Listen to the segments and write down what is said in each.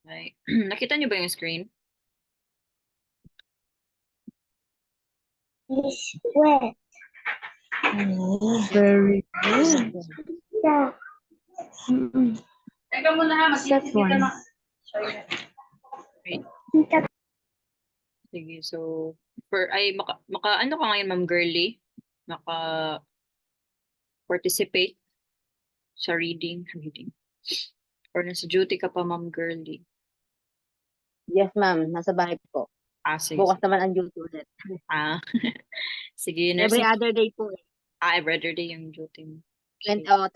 Okay. Nakita niyo ba yung screen? It's wet. Oh, very good. Yeah. Teka muna ha, Step one. Wait. Tita, Sige, so maka ano ka ngayon, Ma'am Girly? Maka participate sa reading. Or nasa duty ka pa, Ma'am Girly? Yes, ma'am. Nasa bahay po. Sige, Bukas sige. naman ang duty ulit. Sige, Every nursing. other day po. Every other day yung duty mo. 24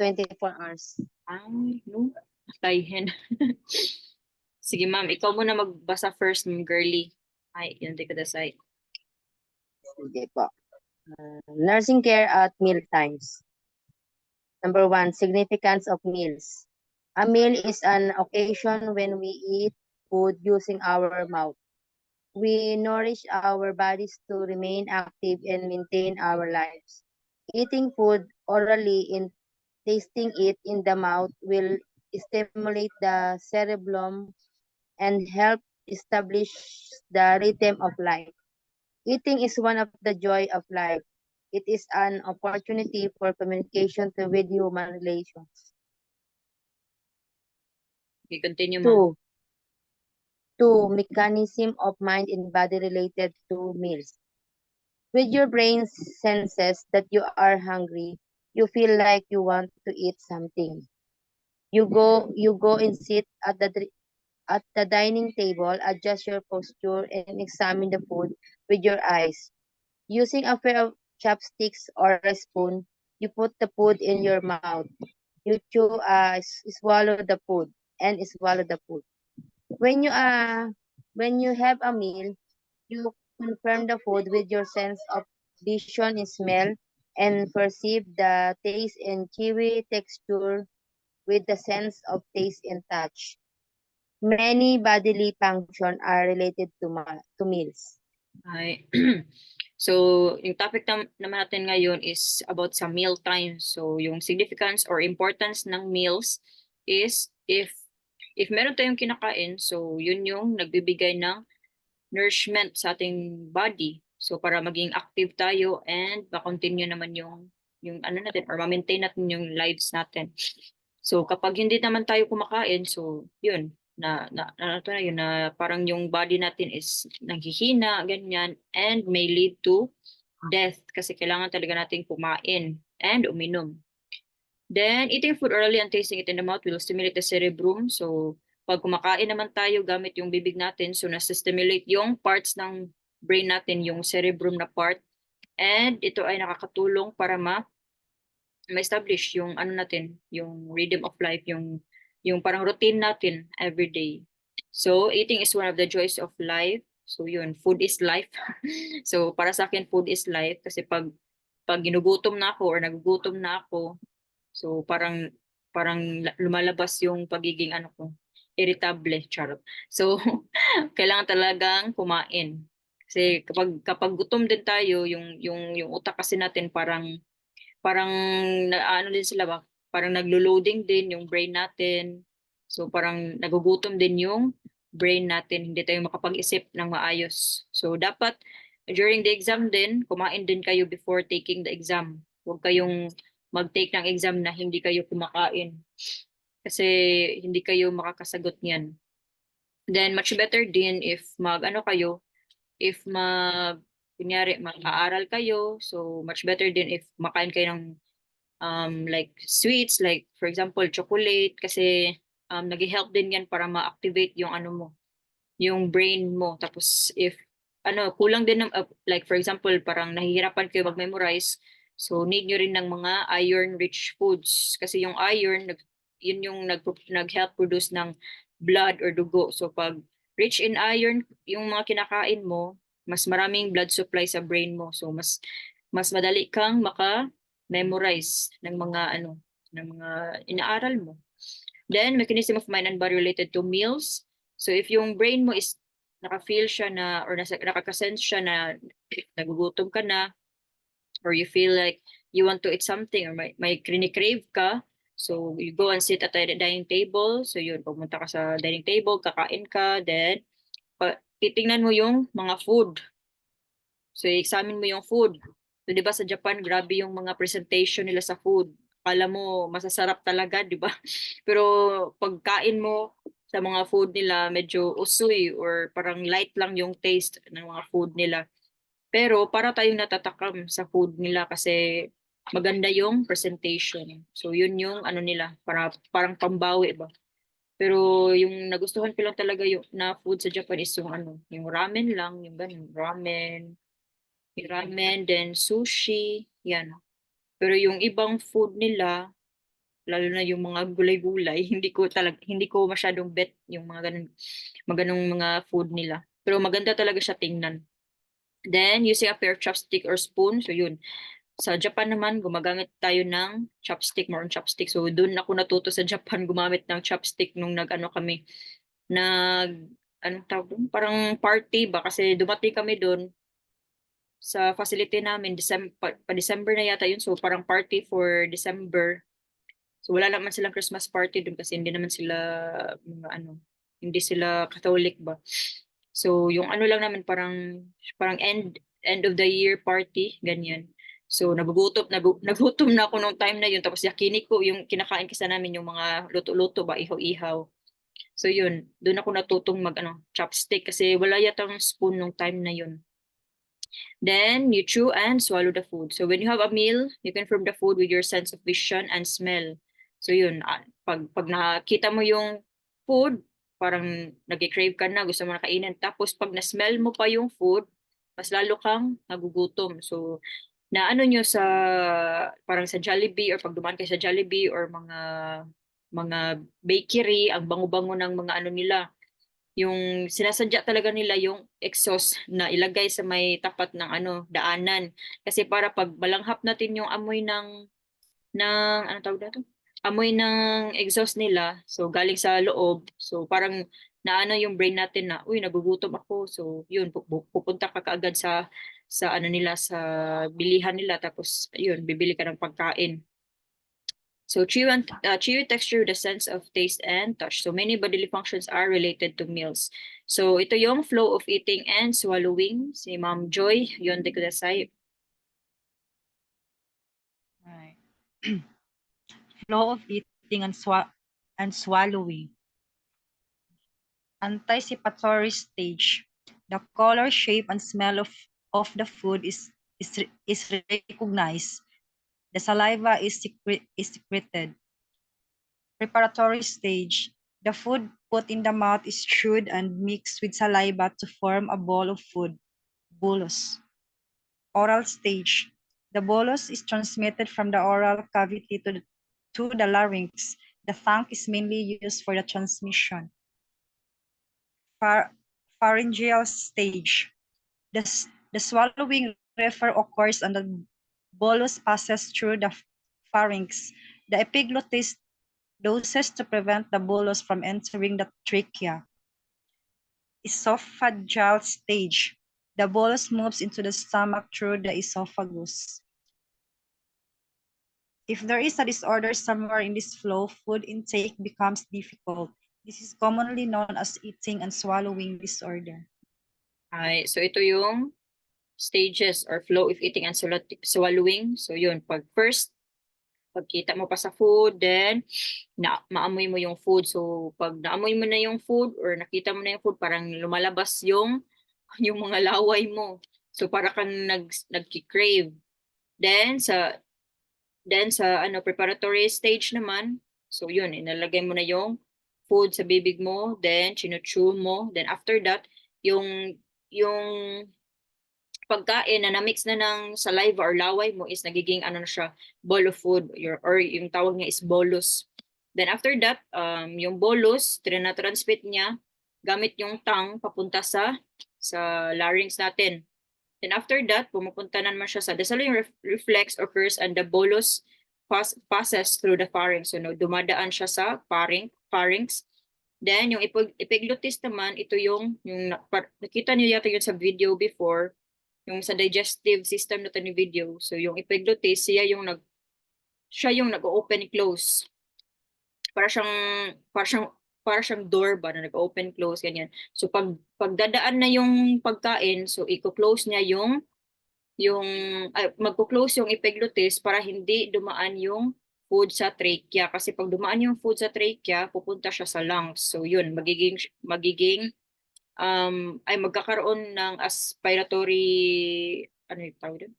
hours. No? Tayihin. Sige, ma'am. Ikaw muna magbasa first, Ma'am Girly. Yun, take the side. Sige po. Nursing care at meal times. Number 1, significance of meals. A meal is an occasion when we eat food using our mouth. We nourish our bodies to remain active and maintain our lives. Eating food orally and tasting it in the mouth will stimulate the cerebellum and help establish the rhythm of life. Eating is one of the joy of life. It is an opportunity for communication with human relations. Okay, continue, ma'am. 2, mechanism of mind and body related to meals. With your brain senses that you are hungry, you feel like you want to eat something. You go and sit at the dining table, adjust your posture, and examine the food with your eyes. Using a pair of chopsticks or a spoon, you put the food in your mouth. You swallow the food and swallow the food. When you have a meal, you confirm the food with your sense of vision and smell and perceive the taste and chewy texture with the sense of taste and touch. Many bodily functions are related to meals. Ay. So, yung topic naman natin ngayon is about sa meal time. So, yung significance or importance ng meals is if meron tayong kinakain, so yun yung nagbibigay ng nourishment sa ating body. So, para maging active tayo and ma-continue naman yung ano natin or ma-maintain natin yung lives natin. So, kapag hindi naman tayo kumakain, so yun, yun, na parang yung body natin is naghihina, ganyan, and may lead to death kasi kailangan talaga natin kumain and uminom. Then, eating food orally and tasting it in the mouth will stimulate the cerebrum. So, pag kumakain naman tayo gamit yung bibig natin, so nasa-stimulate yung parts ng brain natin, yung cerebrum na part. And ito ay nakakatulong para ma-establish yung ano natin, yung rhythm of life, yung parang routine natin every day. So, eating is one of the joys of life. So, yun, food is life. So, para sa akin, food is life kasi pag ginugutom na ako or nagugutom na ako, so parang lumalabas yung pagiging ano ko, irritable, charot. So, kailangan talagang kumain. Kasi kapag gutom din tayo, yung utak kasi natin parang ano din sila ba? Parang naglo-loading din yung brain natin. So parang nagugutom din yung brain natin. Hindi tayo makapag-isip ng maayos. So dapat during the exam din, kumain din kayo before taking the exam. Huwag kayong mag-take ng exam na hindi kayo kumakain. Kasi hindi kayo makakasagot niyan. Then much better din if if kunyari mag-aaral kayo, so much better din if makain kayo ng like sweets, like for example chocolate, kasi nag-help din yan para ma-activate yung ano mo, yung brain mo. Tapos if kulang din ng like for example parang nahihirapan kayo mag-memorize, so need nyo rin ng mga iron rich foods kasi yung iron yun yung nag-help produce ng blood or dugo. So pag rich in iron yung mga kinakain mo, mas maraming blood supply sa brain mo, so mas madali kang memorize ng mga inaaral mo. Then mechanism of mind and body related to meals. So if yung brain mo is naka-feel siya na or nakaka-sense siya na nagugutom ka na or you feel like you want to eat something or may crave ka, So you go and sit at the dining table. So yun, pumunta ka sa dining table, kakain ka, then titingnan mo yung mga food. So i-examine mo yung food. So 'di ba sa Japan, grabe yung mga presentation nila sa food. Akala mo masasarap talaga, 'di ba? Pero pagkain mo sa mga food nila, medyo usoy or parang light lang yung taste ng mga food nila. Pero para tayong natatakam sa food nila kasi maganda yung presentation. So yun yung ano nila, parang pambawi ba. Pero yung nagustuhan ko lang talaga yung na food sa Japan is yung ano, yung ramen lang, yung ganun, yung ramen, then sushi, yan. Pero yung ibang food nila, lalo na yung mga gulay-gulay, hindi ko masyadong bet yung mga ganun, maganong mga food nila. Pero maganda talaga siya tingnan. Then, using a pair of chopstick or spoon. So, yun. Sa Japan naman, gumagamit tayo ng chopstick, more on chopstick. So, doon ako natuto sa Japan gumamit ng chopstick nung nag-ano kami, anong tawag doon? Parang party ba? Kasi dumating kami doon sa facility namin, December na yata yun. So, parang party for December. So, wala naman silang Christmas party doon kasi hindi naman sila, mga ano, hindi sila Catholic ba? So, yung ano lang namin parang end of the year party, ganyan. So, nagutom na ako nung time na yun. Tapos yakini ko, yung kinakain kasi namin yung mga luto-luto ba, ihaw-ihaw. So, yun. Doon ako natutong chopstick kasi wala yatang spoon nung time na yun. Then, you chew and swallow the food. So, when you have a meal, you confirm the food with your sense of vision and smell. So, yun. Pag nakita mo yung food, parang nag-crave ka na, gusto mo na kainin. Tapos, pag na-smell mo pa yung food, mas lalo kang nagugutom. So, na ano nyo parang sa Jollibee or pag dumaan kayo sa Jollibee or mga bakery, ang bango-bango ng mga ano nila, yung sinasadya talaga nila yung exhaust na ilagay sa may tapat ng daanan kasi para pag malanghap natin yung amoy ng ano tawag dito, amoy ng exhaust nila, so galing sa loob, so parang naano yung brain natin na uy nagugutom ako, so yun pupunta ka kaagad sa ano nila, sa bilihan nila, tapos yun bibili ka ng pagkain. So chewy texture with a sense of taste and touch. So many bodily functions are related to meals. So ito yung flow of eating and swallowing. Si Ma'am Joy, yun de kudasai. Right. Flow of eating and swallowing. Anticipatory stage. The color, shape, and smell of the food is recognized. The saliva is secreted. Preparatory stage. The food put in the mouth is chewed and mixed with saliva to form a ball of food, bolus. Oral stage. The bolus is transmitted from the oral cavity to the larynx. The tongue is mainly used for the transmission. Pharyngeal stage. The swallowing refer occurs and the bolus passes through the pharynx. The epiglottis doses to prevent the bolus from entering the trachea. Esophageal stage. The bolus moves into the stomach through the esophagus. If there is a disorder somewhere in this flow, food intake becomes difficult. This is commonly known as eating and swallowing disorder. Ay, so ito yung stages or flow of eating and swallowing. So yun, pagkita mo pa sa food, then maamoy mo yung food. So pag naamoy mo na yung food or nakita mo na yung food, parang lumalabas yung mga laway mo. So para kang nagki-crave. Then sa preparatory stage naman, so yun, inalagay mo na yung food sa bibig mo, then chinuchew mo, then after that, yung pagkain na na-mix na ng saliva or laway mo is nagiging ano na siya, bowl of food, or yung tawag niya is bolus. Then after that, yung bolus, transmit niya gamit yung tongue papunta sa larynx natin. Then after that, pumupunta na naman siya sa, the swallowing reflex occurs and the bolus passes through the pharynx. So dumadaan siya sa pharynx. Then yung epiglottis naman, ito yung nakita niyo yata yun sa video before, yung sa digestive system na ni video. So yung epiglottis, siya yung nag-open close. para siyang para siyang para siyang door ba na nag-open close ganyan. So pagdadaan na yung pagkain, so i-close niya yung ay, magko-close yung epiglottis para hindi dumaan yung food sa trachea kasi pag dumaan yung food sa trachea pupunta siya sa lungs. So yun magiging ay magkakaroon ng aspiratory ano yung tawag doon?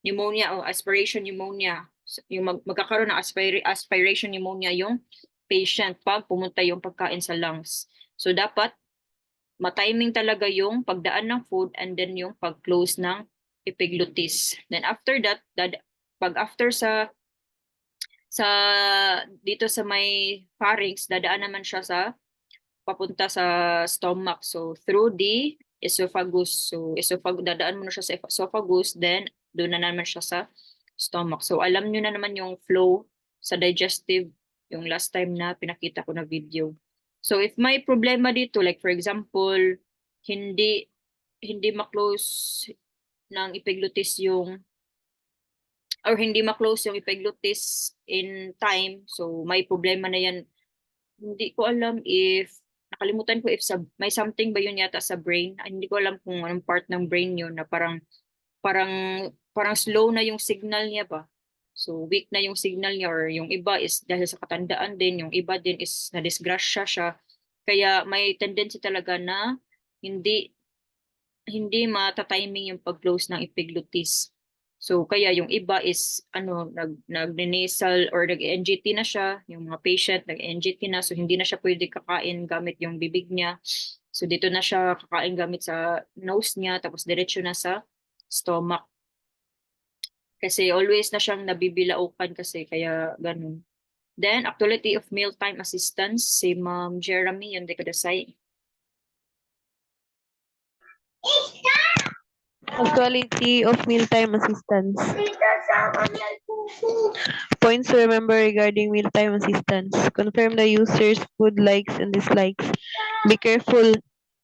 Pneumonia o aspiration pneumonia. Yung magkakaroon ng aspiration pneumonia yung patient pag pumunta yung pagkain sa lungs. So dapat matiming talaga yung pagdaan ng food and then yung pag-close ng epiglottis. Then after that, pag after sa dito sa may pharynx, dadaan naman siya sa papunta sa stomach. So through the esophagus. So dadaan mo na siya sa esophagus, then doon na naman siya sa stomach. So alam nyo na naman yung flow sa digestive yung last time na pinakita ko na video. So if may problema dito, like for example, hindi hindi ma-close ng epiglottis yung or hindi ma-close yung epiglottis in time, so may problema na yan. Hindi ko alam if nakalimutan ko if may something ba yun yata sa brain. Hindi ko alam kung anong part ng brain yun na parang parang slow na yung signal niya ba. So weak na yung signal niya or yung iba is dahil sa katandaan din, yung iba din is na-disgrasya siya. Kaya may tendency talaga na hindi hindi mata-timing yung pag-close ng epiglottis. So kaya yung iba is nag-nasal or nag-NGT na siya, yung mga patient nag-NGT na so hindi na siya pwede kakain gamit yung bibig niya. So dito na siya kakain gamit sa nose niya tapos diretso na sa stomach. Kasi always na siyang nabibilaukan kasi kaya ganun. Then actuality of mealtime assistance si Ma'am Jeremy yung dekadasay. Actuality of mealtime assistance. Points to remember regarding mealtime assistance. Confirm the user's food likes and dislikes. Be careful.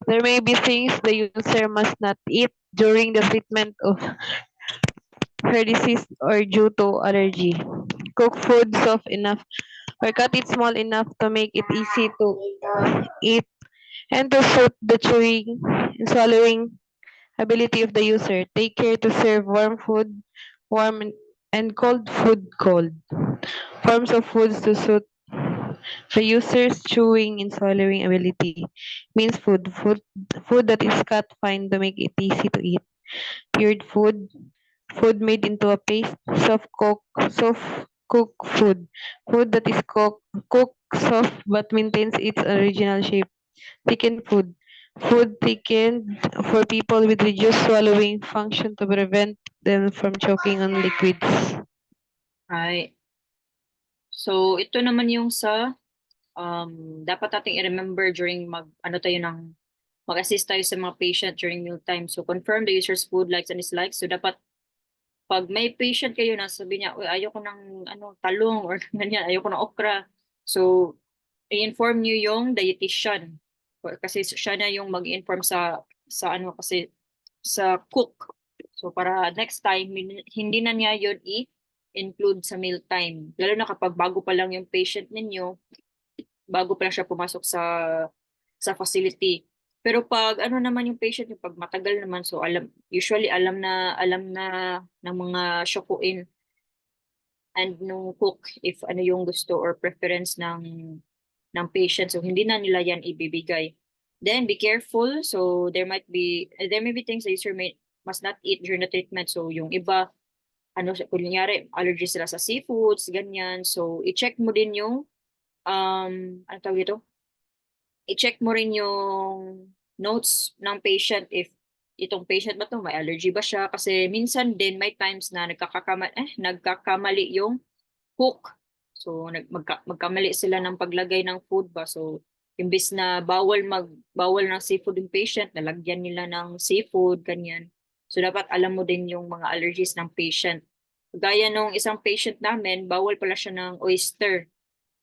There may be things the user must not eat during the treatment of her disease or due to allergy. Cook food soft enough or cut it small enough to make it easy to eat and to suit the chewing and swallowing ability of the user. Take care to serve warm food, warm and cold food cold. Forms of foods to suit the user's chewing and swallowing ability. Means food that is cut fine to make it easy to eat. Cured food made into a paste. Soft cooked food that is cooked soft but maintains its original shape. Thickened food thickened for people with reduced swallowing function to prevent them from choking on liquids. Ay. So ito naman yung sa dapat nating i-remember during mag-assist tayo sa mga patient during mealtime. So confirm the user's food likes and dislikes. So dapat pag may patient kayo na sabi niya, ayoko ng talong or ganyan, ayoko ng okra. So i-inform niyo yung dietitian. Kasi siya na yung mag-inform sa kasi sa cook. So para next time hindi na niya yun i-include sa mealtime. Lalo na kapag bago pa lang yung patient ninyo, bago pa lang siya pumasok sa facility. Pero pag naman yung patient, yung pag matagal naman, so usually alam na ng mga shokuin and nung cook if ano yung gusto or preference ng patient. So hindi na nila yan ibibigay. Then be careful. So there may be things the user must not eat during the treatment. So yung iba kunyari allergy sila sa seafoods, ganyan. So i-check mo din yung ano tawag ito? I-check mo rin yung notes ng patient if itong patient ba to may allergy ba siya kasi minsan din may times na nagkakamali yung cook. So magkamali sila ng paglagay ng food ba. So imbis na bawal ng seafood yung patient, nalagyan nila ng seafood ganyan. So dapat alam mo din yung mga allergies ng patient. Gaya nung isang patient namin, bawal pala siya ng oyster.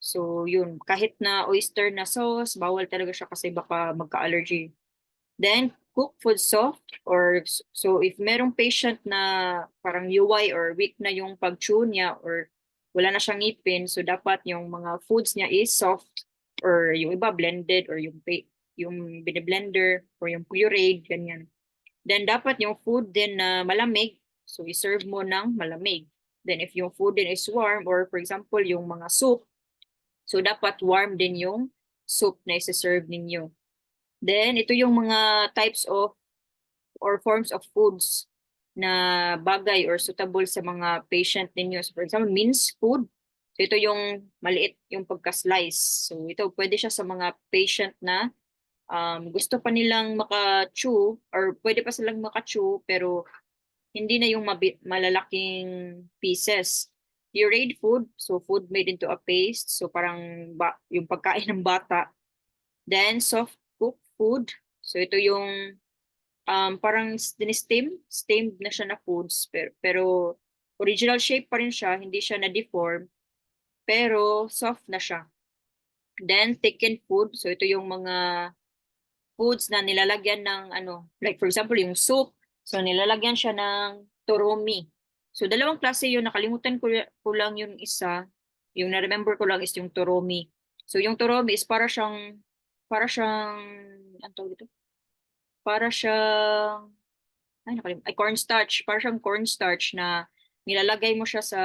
So yun, kahit na oyster na sauce, bawal talaga siya kasi baka magka-allergy. Then cook food soft or so if merong patient na parang UY or weak na yung pag-chew niya or wala na siyang ngipin, so dapat yung mga foods niya is soft or yung iba blended or yung bine-blender or yung pureed, ganyan. Then dapat yung food din na malamig, so i-serve mo ng malamig. Then if yung food din is warm or for example yung mga soup, so dapat warm din yung soup na i-serve ninyo. Then ito yung mga types of or forms of foods na bagay or suitable sa mga patient ninyo. So for example, minced food. So ito yung maliit yung pagka-slice. So ito pwede siya sa mga patient na gusto pa nilang maka-chew or pwede pa silang maka-chew pero hindi na yung malalaking pieces. Pureed food, so food made into a paste. So parang yung pagkain ng bata. Then soft cooked food. So ito yung parang steamed na siya na foods, pero original shape pa rin siya, hindi siya na-deform, pero soft na siya. Then thickened food, so ito yung mga foods na nilalagyan ng ano, like for example yung soup, so nilalagyan siya ng toromi. So dalawang klase yun, nakalimutan ko lang yung isa, yung na-remember ko lang is yung toromi. So yung toromi is para siyang, ano tawag dito? Para siyang cornstarch. Para siyang cornstarch na nilalagay mo siya sa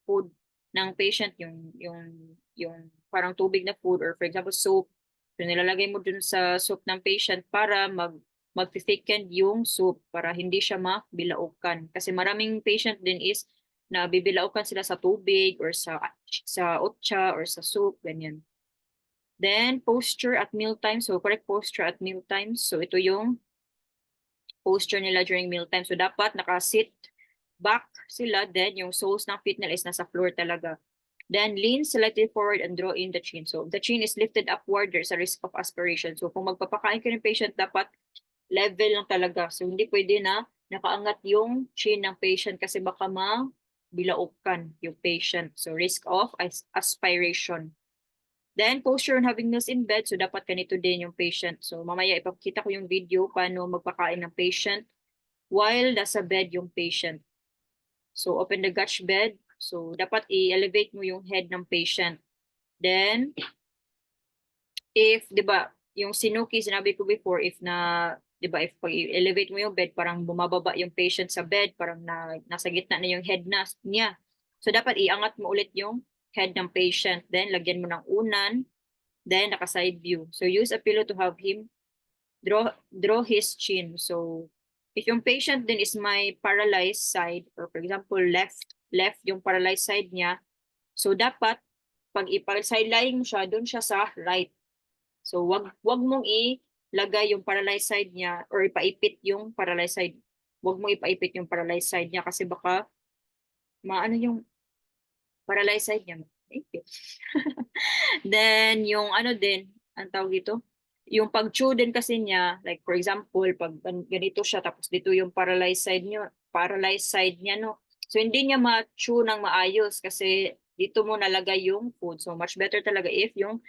food ng patient, yung parang tubig na food or for example soup. So nilalagay mo dun sa soup ng patient para mag-thicken yung soup para hindi siya mabilaukan. Kasi maraming patient din is na bibilaukan sila sa tubig or sa otsa or sa soup, ganyan. Then posture at mealtime. So correct posture at mealtime. So ito yung posture nila during mealtime. So dapat naka-sit back sila, then yung soles ng feet nila is nasa floor talaga. Then lean slightly forward and draw in the chin. So if the chin is lifted upward, there's a risk of aspiration. So kung magpapakain ka ng patient, dapat level lang talaga. So hindi pwede na nakaangat yung chin ng patient kasi baka mabilaukan yung patient. So risk of aspiration. Then, posture on having meals in bed. So, dapat ganito din yung patient. So, mamaya ipakita ko yung video paano magpakain ng patient while nasa bed yung patient. So, open the Gutsch bed. So, dapat i-elevate mo yung head ng patient. Then, if, di ba, yung sinuki, sinabi ko before, if pag i-elevate mo yung bed, parang bumababa yung patient sa bed, parang nasa gitna na yung head niya. So, dapat iangat mo ulit yung head ng patient. Then, lagyan mo ng unan. Then, naka-side view. So, use a pillow to have him draw his chin. So, if yung patient din is may paralyzed side, or for example, left yung paralyzed side niya, so dapat, pag side lying mo siya, doon siya sa right. So, wag mong ilagay yung paralyzed side niya, or ipaipit yung paralyzed side. Wag mong ipaipit yung paralyzed side niya, kasi baka, maano yung paralyzed side niya. Then, yung ano din, ang tawag dito, yung pag-chew din kasi niya, like for example, pag ganito siya, tapos dito yung paralyzed side niya, no? So, hindi niya ma-chew ng maayos kasi dito mo nalagay yung food. So, much better talaga if yung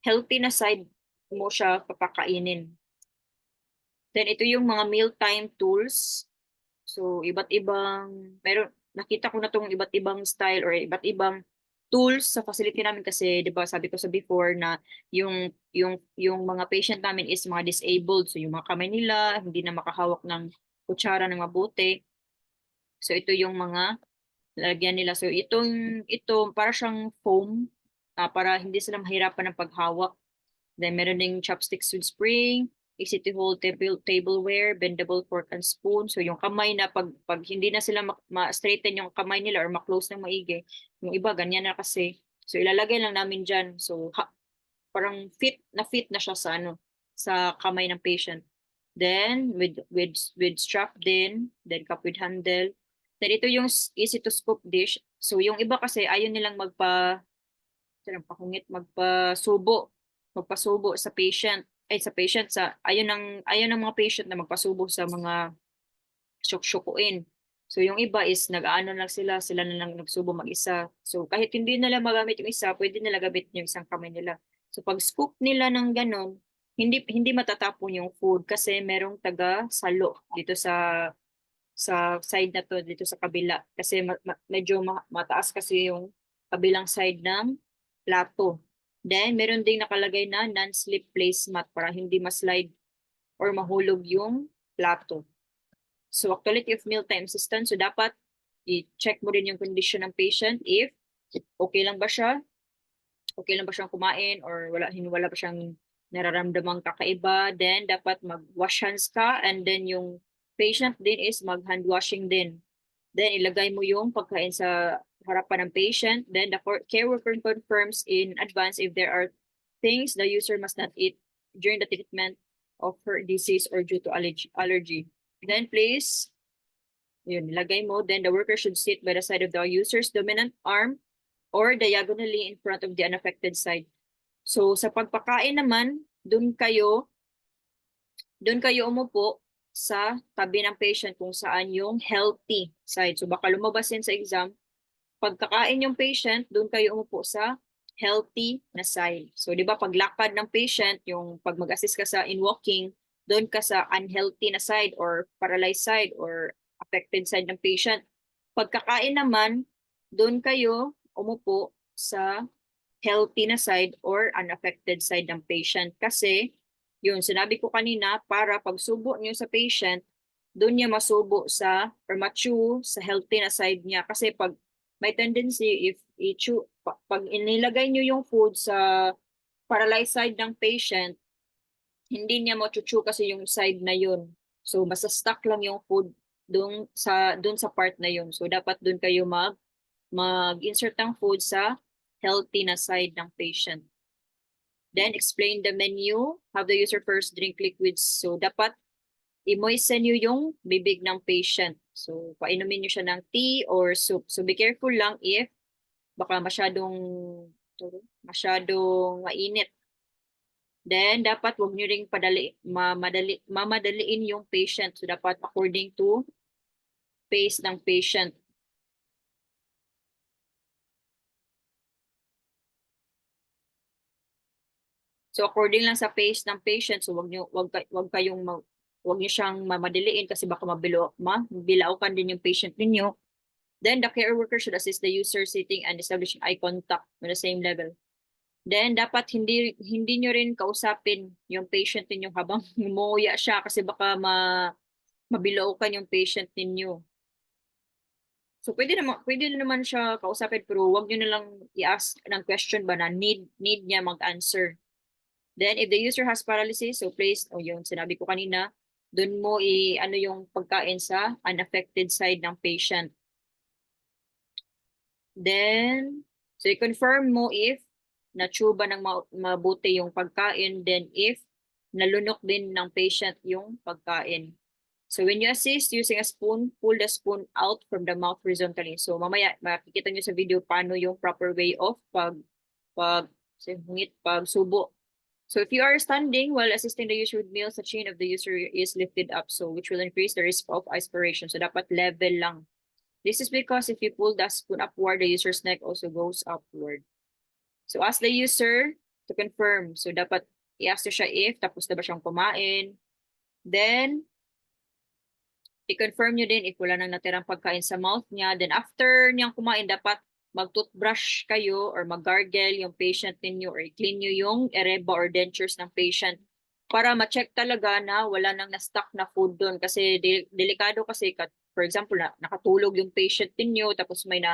healthy na side mo siya papakainin. Then, ito yung mga mealtime tools. So, nakita ko na tong iba't ibang style or iba't ibang tools sa facility namin kasi 'di ba sabi ko sa before na yung mga patient namin is mga disabled, so yung mga kamay nila hindi na makahawak ng kutsara ng mabuti. So ito yung mga lagyan nila. So ito para siyang foam para hindi sila mahirapan ng paghawak. Then meron ding chopsticks with spring, easy to hold tableware, bendable fork and spoon. So yung kamay na pag hindi na sila ma-straighten yung kamay nila or ma-close ng maigi, yung iba ganyan na kasi. So ilalagay lang namin diyan. So parang fit na siya sa kamay ng patient. Then with strap din, then cup with handle. Then ito yung easy to scoop dish. So yung iba kasi ayaw nilang magpasubo sa patient ayaw ng mga patient na magpasubo sa mga syukuin. So yung iba is nag-aano lang sila na lang nagsubo mag-isa. So kahit hindi nila magamit yung isa, pwede nila gamit yung isang kamay nila. So pag scoop nila ng ganon, hindi matatapon yung food kasi merong taga salo dito sa side na to, dito sa kabila kasi medyo mataas kasi yung kabilang side ng plato. Then, meron ding nakalagay na non-slip placemat para hindi ma-slide or mahulog yung plato. So, actuality of mealtime assistance. So, dapat i-check mo rin yung condition ng patient if okay lang ba siya, okay lang ba siyang kumain or wala ba siyang nararamdamang kakaiba. Then, dapat mag-wash hands ka and then yung patient din is mag-hand washing din. Then, ilagay mo yung pagkain sa harapan ng patient. Then, the care worker confirms in advance if there are things the user must not eat during the treatment of her disease or due to allergy. Then, please, yun, ilagay mo. Then, the worker should sit by the side of the user's dominant arm or diagonally in front of the unaffected side. So, sa pagpakain naman, dun kayo umupo sa tabi ng patient kung saan yung healthy side. So baka lumabas din sa exam, pagkakain yung patient, doon kayo umupo sa healthy na side. So di ba paglakad ng patient, yung pag mag-assist ka sa in walking, doon ka sa unhealthy na side or paralyzed side or affected side ng patient. Pagkakain naman, doon kayo umupo sa healthy na side or unaffected side ng patient kasi yun, sinabi ko kanina, para pagsubo niyo sa patient, doon niya masubo sa, or ma-chew sa healthy na side niya. Kasi pag may tendency, if i-chew, pag inilagay niyo yung food sa paralyzed side ng patient, hindi niya ma-chew kasi yung side na yun. So, basta stuck lang yung food doon sa part na yun. So, dapat doon kayo mag-insert ng food sa healthy na side ng patient. Then, explain the menu. Have the user first drink liquids. So, dapat i-moisten nyo yung bibig ng patient. So, painumin nyo siya ng tea or soup. So, be careful lang if baka masyadong mainit. Then, dapat huwag nyo ring mamadaliin yung patient. So, dapat according to pace ng patient. So according lang sa pace ng patient, so wag niyo siyang mamadiliin kasi baka mabilaukan din yung patient ninyo. Then the care worker should assist the user sitting and establishing eye contact on the same level. Then dapat hindi niyo rin kausapin yung patient ninyo habang umuya siya kasi baka mabilaukan yung patient ninyo. So pwede naman siya kausapin pero wag niyo na lang i-ask ng question ba na need niya mag-answer. Then, if the user has paralysis, so place, yung sinabi ko kanina, dun mo ano yung pagkain sa unaffected side ng patient. Then, so i-confirm mo if na-chew ba ng mabuti yung pagkain, then if nalunok din ng patient yung pagkain. So, when you assist using a spoon, pull the spoon out from the mouth horizontally. So, mamaya, makikita nyo sa video paano yung proper way of pagsubo. So if you are standing while assisting the user with meals, the chin of the user is lifted up, so which will increase the risk of aspiration. So dapat level lang. This is because if you pull the spoon upward, the user's neck also goes upward. So ask the user to confirm. So dapat i-ask siya if tapos na ba siyang kumain. Then, i-confirm nyo din if wala nang natirang pagkain sa mouth niya. Then after niyang kumain, dapat mag-toothbrush kayo or mag-gargle yung patient ninyo or i-clean nyo yung ereba or dentures ng patient para ma-check talaga na wala nang na-stuck na food doon kasi delikado kasi for example nakatulog yung patient ninyo tapos may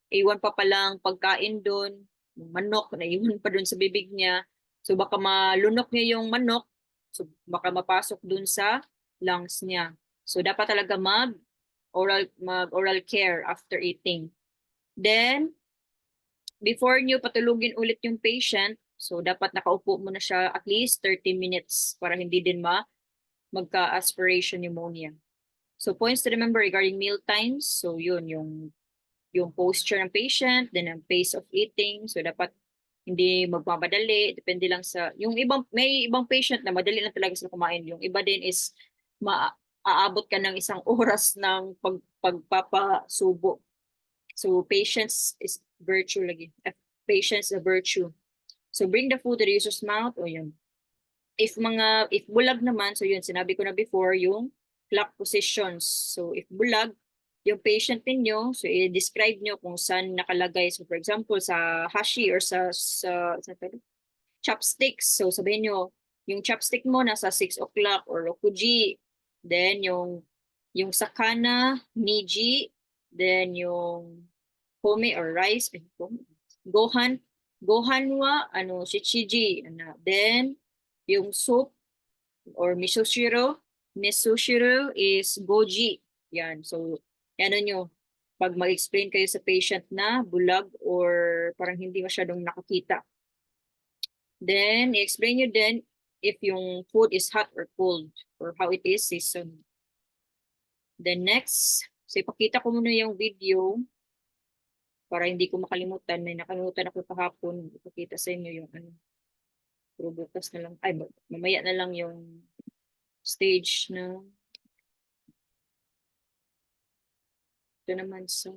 iwan pa palang pagkain doon, manok na iwan pa doon sa bibig niya, so baka malunok niya yung manok, so baka mapasok doon sa lungs niya. So dapat talaga mag-oral care after eating. Then, before nyo patulugin ulit yung patient, so dapat nakaupo muna siya at least 30 minutes para hindi din magka-aspiration pneumonia. So, points to remember regarding meal times. So, yun, yung posture ng patient, then ang pace of eating. So, dapat hindi magmamadali. Depende lang may ibang patient na madali lang talaga sila kumain. Yung iba din is aabot ka ng 1 oras ng pagpapasubo. So, patience is virtue lagi. Patience is a virtue. So, bring the food to the user's mouth. O yun. If bulag naman, so yun, sinabi ko na before, yung clock positions. So, if bulag, yung patient ninyo, so i-describe nyo kung saan nakalagay. So for example, sa hashi or sa chopsticks. So sabihin nyo, yung chopstick mo nasa 6 o'clock or rokuji. Then yung sakana, niji. Then yung home or rice. Gohan wa, shichiji. Then yung soup or misoshiro. Misoshiro is goji. Yan. So, ano nyo, pag mag-explain kayo sa patient na bulag or parang hindi masyadong nakakita. Then, i-explain nyo din if yung food is hot or cold or how it is seasoned. Then next, so ipakita ko muna yung video para hindi ko makalimutan. May nakalimutan ako kahapon. Ipakita sa inyo yung pero bukas na lang. Ay, mamaya na lang yung stage na ito naman sa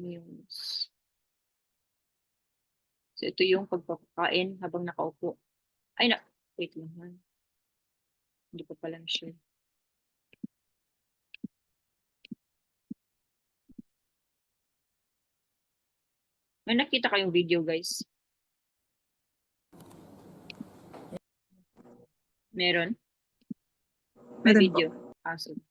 news. So ito yung pagpapakain habang nakaupo. Ay na, wait lang ha. Hindi pa pala siya. May nakita kayong video guys? Meron? May Meron video. Sige.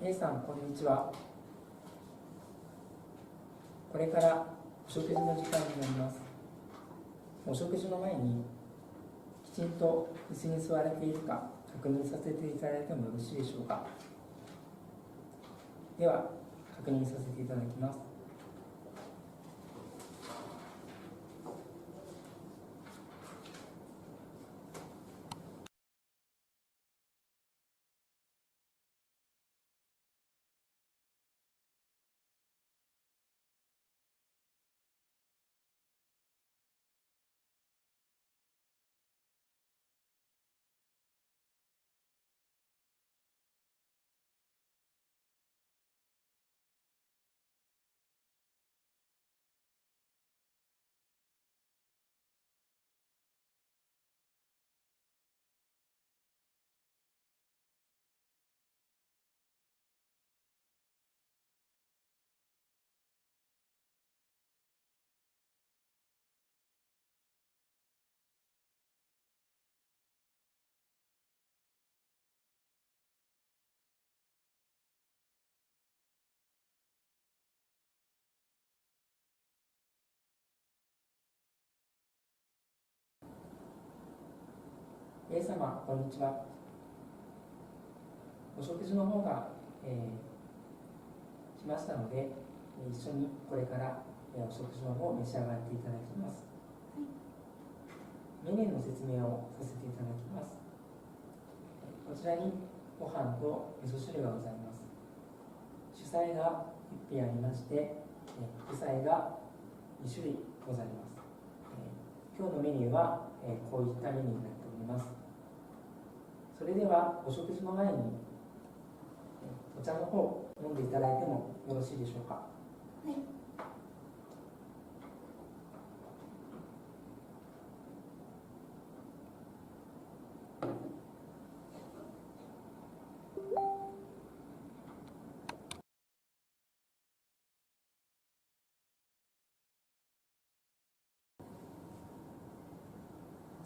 A さん、こんにちは。これからお食事の時間になります。お食事の前にきちんと椅子に座れているか確認させていただいてもよろしいでしょうか。では、確認させていただきます。A 様、こんにちは。お食事の方が、来ましたので、一緒にこれから、お食事の方を召し上がっていただきます。メニューの説明をさせていただきます。こちらにご飯と味噌汁がございます。主菜が1品ありまして、副菜が2種類ございます。今日のメニューは、こういったメニューになっております。それではお食事の前にお茶の方飲んでいただいてもよろしいでしょうか。はい。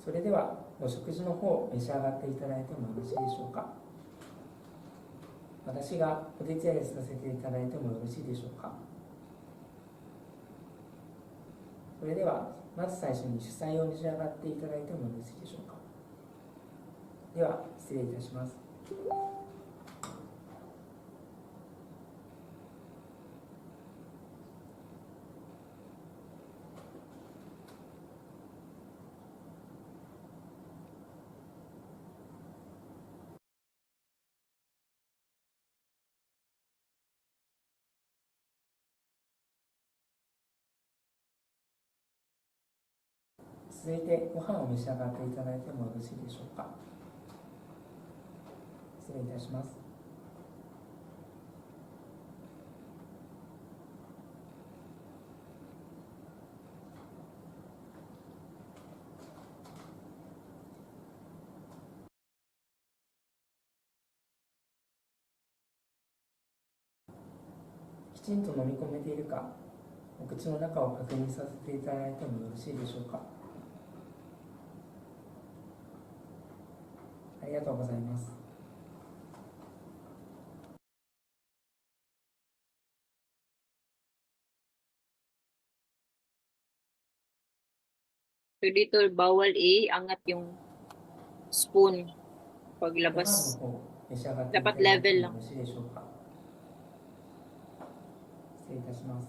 それではお食事の方召し上がっていただいてもよろしいでしょうか。私がお手伝いさせていただいてもよろしいでしょうか。それではまず最初に主菜を召し上がっていただいてもよろしいでしょうか。では失礼いたします。続いてご飯を召し上がっていただいてもよろしいでしょうか。失失礼いたします。きちんと飲み込めているか、お口の中を確認させていただいてもよろしいでしょうか。ありがとうございます。So dito bawal i-angat yung spoon ご飯の paglabas. 方、召し上がっていた Dapat だいて level もよ lang. ろしいでしょうか。失礼いたします。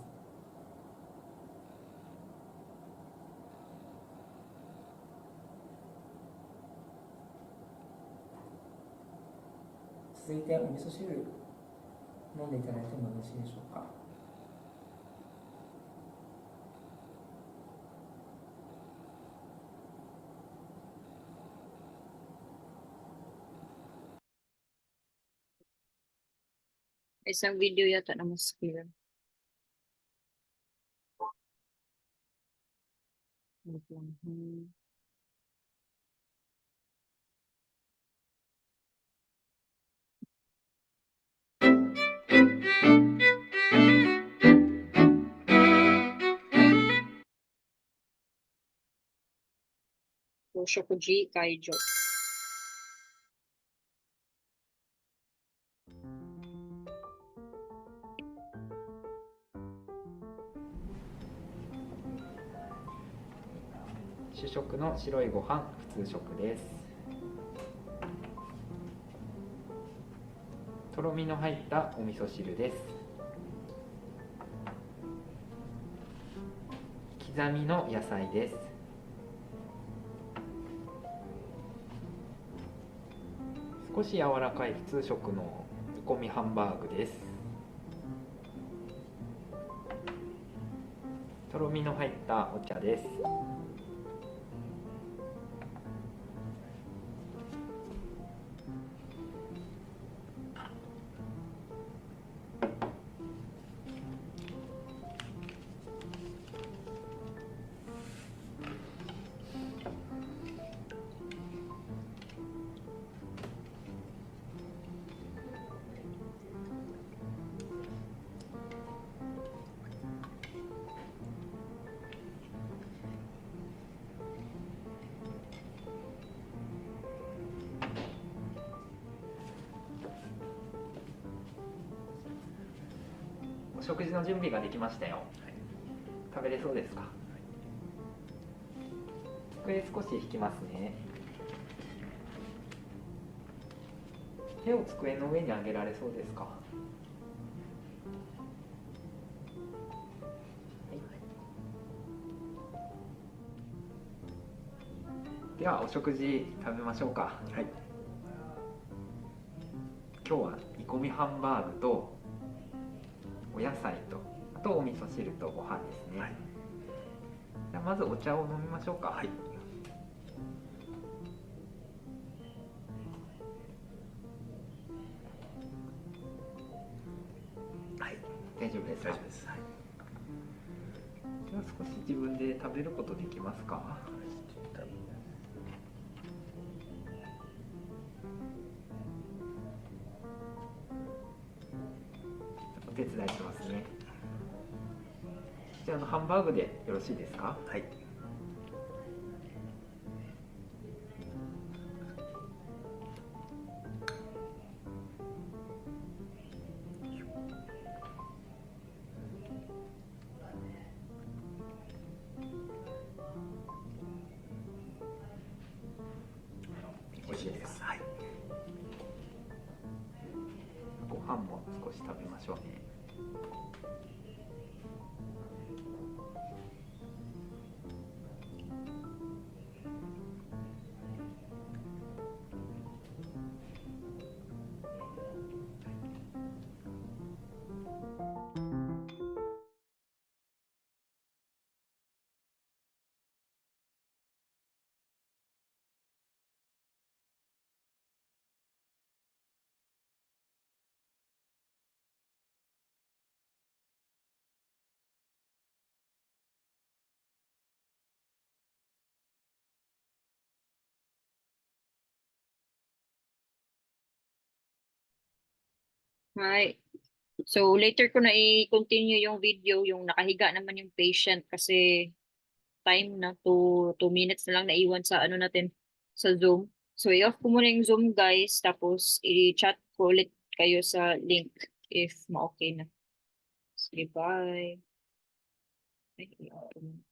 続いてお味噌汁飲んでいただいてもよろしいでしょうか。Isang video yata na mas clear. Wait lang. Shokuji Kaijo. 主食の白いご飯、普通食です。とろみの入ったお味噌汁です。刻みの野菜です。少し柔らかい普通食の煮込みハンバーグです。とろみの入ったお茶です。お食事の準備ができましたよ。食べれそうですか。机少し引きますね。手を机の上に上げられそうですか。ではお食事食べましょうか。はい。今日は煮込みハンバーグとお野菜とあとお味噌汁とご飯ですね。はい、じゃあまずお茶を飲みましょうか。はい。はい、大丈夫ですか。大丈夫です。はい。では少し自分で食べることできますか。お手伝いしますね。じゃあハンバーグでよろしいですか。はい。美味しいです。はい。ご飯も少し食べましょうね。Right. So later ko na i-continue yung video, yung nakahiga naman yung patient kasi time na 2 minutes na lang naiwan sa ano natin sa Zoom. So i-off ko muna yung Zoom guys, tapos i-chat ko ulit kayo sa link if ma-okay na. Sige, bye. Ay, i-off ko muna.